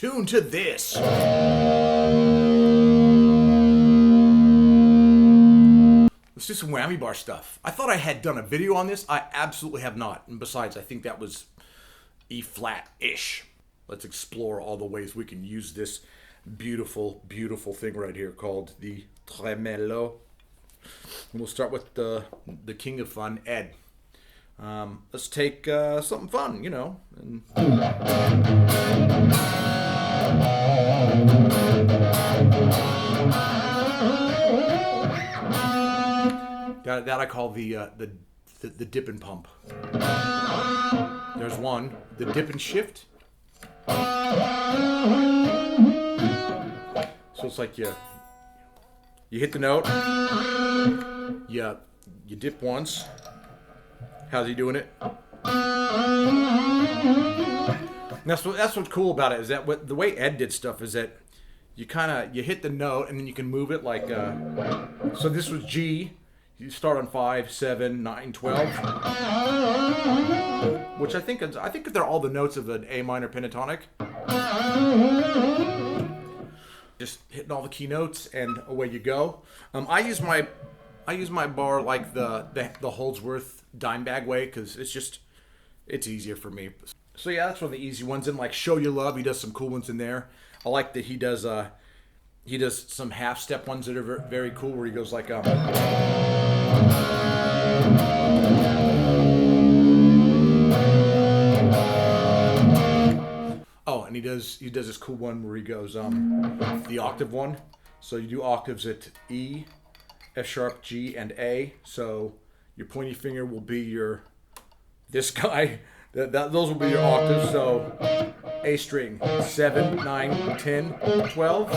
tune to this. Let's do some whammy bar stuff. I thought I had done a video on this. I absolutely have not. And besides, I think that was E flat-ish. Let's explore all the ways we can use this beautiful, beautiful thing right here called the tremolo. And we'll start with the king of fun, Ed. Let's take something fun, you know. And that I call the dip and pump. There's one, the dip and shift. So it's like you hit the note, you dip once. How's he doing it? And that's what's cool about it, is that the way Ed did stuff is that you hit the note and then you can move it like so this was G. You start on 5, 7, 9, 12, which I think they're all the notes of an A minor pentatonic. Just hitting all the key notes and away you go. I use my bar like the Holdsowrth dime bag way because it's easier for me. So yeah, that's one of the easy ones. And like Show You Love, he does some cool ones in there. I like that he does some half step ones that are very cool where he goes like oh, and he does this cool one where he goes the octave one. So you do octaves at E, F sharp, G, and A. So your pointy finger will be this guy. Those will be your octaves. So A string, 7, 9, 10, 12.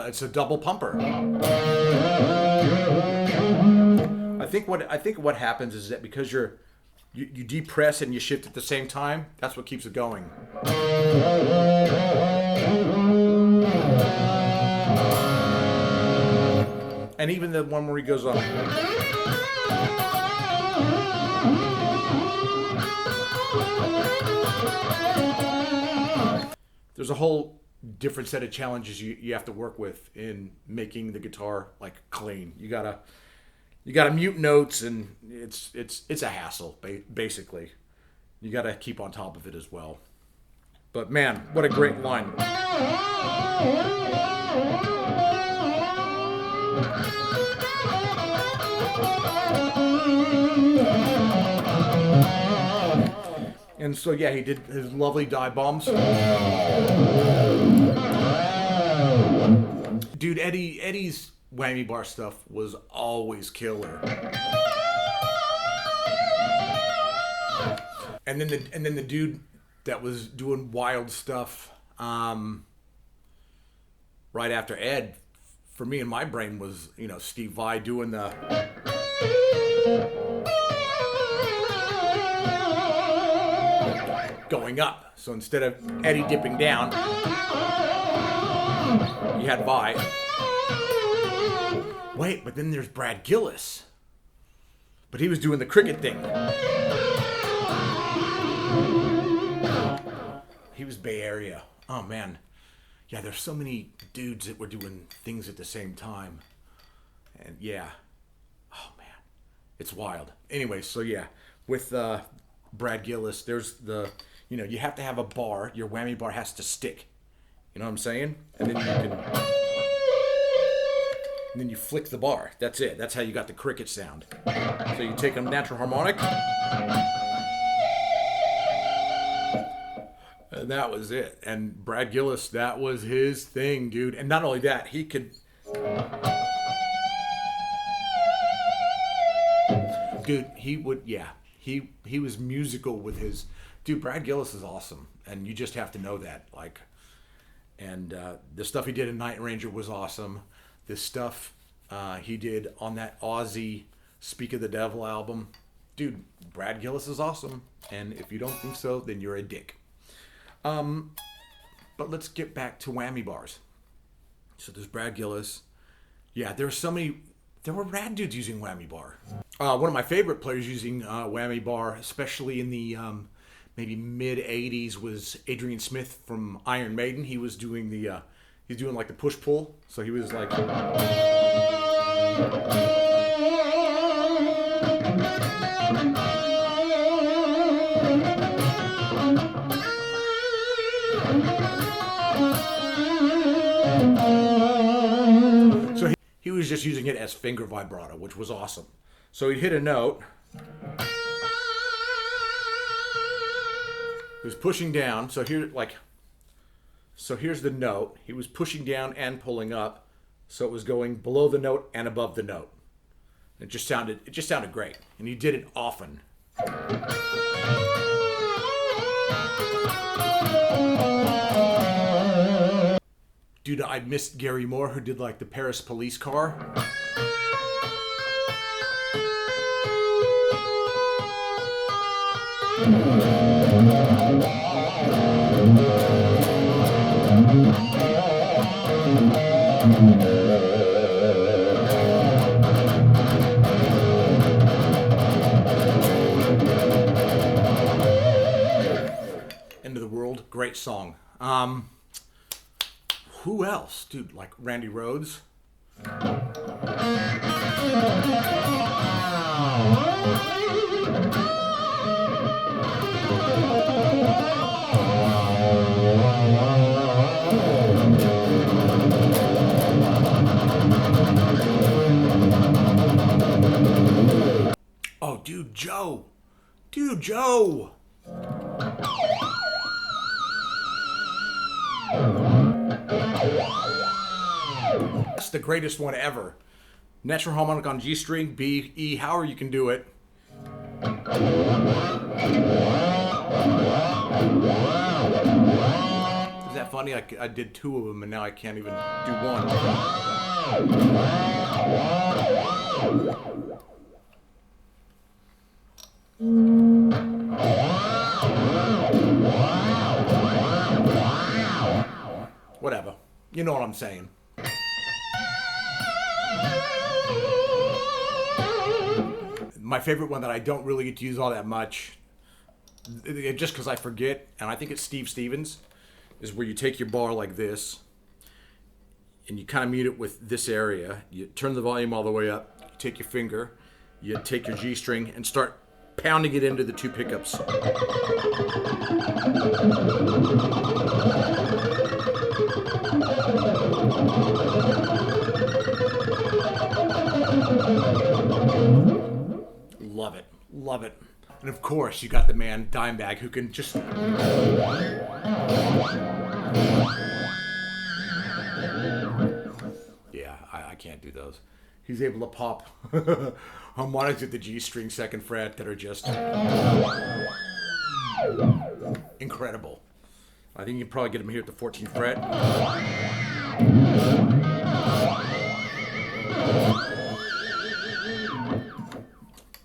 It's a double pumper. I think what happens is that because you depress and you shift at the same time, that's what keeps it going. And even the one where he goes on. There's a whole different set of challenges you have to work with in making the guitar like clean. You gotta mute notes, and it's a hassle basically. You gotta keep on top of it as well. But man, what a great line. And so yeah, he did his lovely dive bombs. Dude, Eddie's whammy bar stuff was always killer. And then the dude that was doing wild stuff right after Ed, for me in my brain was, Steve Vai doing the going up. So instead of Eddie dipping down, you had Vai. Wait, but then there's Brad Gillis. But he was doing the cricket thing. He was Bay Area. Oh man. Yeah, there's so many dudes that were doing things at the same time. And yeah. Oh man. It's wild. Anyway, so yeah. With Brad Gillis, there's you have to have a bar. Your whammy bar has to stick. You know what I'm saying? And then you flick the bar. That's it. That's how you got the cricket sound. So you take a natural harmonic. And that was it. And Brad Gillis, that was his thing, dude. And not only that, he could... Dude, he would... Yeah. He was musical with his... Dude, Brad Gillis is awesome. And you just have to know that. And the stuff he did in Night Ranger was awesome. The stuff he did on that Aussie Speak of the Devil album. Dude, Brad Gillis is awesome. And if you don't think so, then you're a dick. But let's get back to whammy bars. So there's Brad Gillis. Yeah, there's so many there were rad dudes using whammy bar. One of my favorite players using whammy bar, especially in the maybe mid '80s, was Adrian Smith from Iron Maiden. He was doing he's doing like the push pull. So he was like. So he was just using it as finger vibrato, which was awesome. So he'd hit a note. He was pushing down. So here's the note. He was pushing down and pulling up. So it was going below the note and above the note. It just sounded great. And he did it often. Dude, I missed Gary Moore, who did like the Paris police car. End of the World, great song. Who else? Dude, like Randy Rhoads. Oh, dude, Joe. Dude, Joe. That's the greatest one ever. Natural harmonic on G string, B, E, however you can do it. Is that funny? I did two of them and now I can't even do one. Whatever. You know what I'm saying. My favorite one that I don't really get to use all that much, just because I forget, and I think it's Steve Stevens, is where you take your bar like this, and you kind of mute it with this area. You turn the volume all the way up, you take your finger, you take your G string, and start pounding it into the two pickups. Love it. Love it. And of course, you got the man Dimebag who can just... Yeah, I can't do those. He's able to pop harmonics at the G string second fret that are just incredible. I think you can probably get him here at the 14th fret.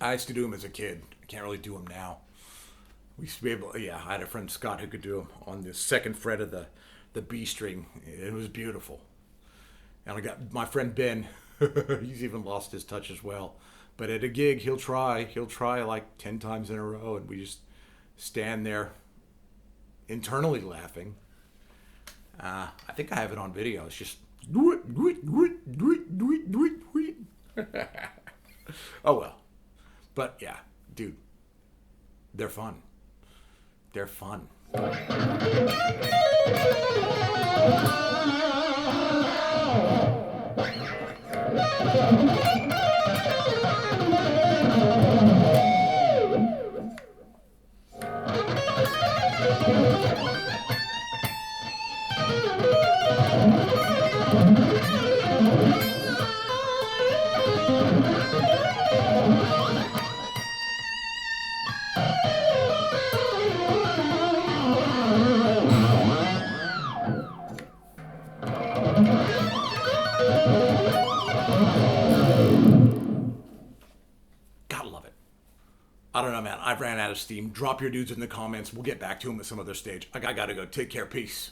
I used to do them as a kid. I can't really do them now. We used to be able, I had a friend Scott who could do them on the second fret of the B string. It was beautiful. And I got my friend Ben, he's even lost his touch as well. But at a gig, he'll try like 10 times in a row, and we just stand there internally laughing. I think I have it on video. It's just do it. Oh well. But yeah, dude, they're fun. They're fun. I don't know, man. I've ran out of steam. Drop your dudes in the comments. We'll get back to them at some other stage. I gotta go. Take care. Peace.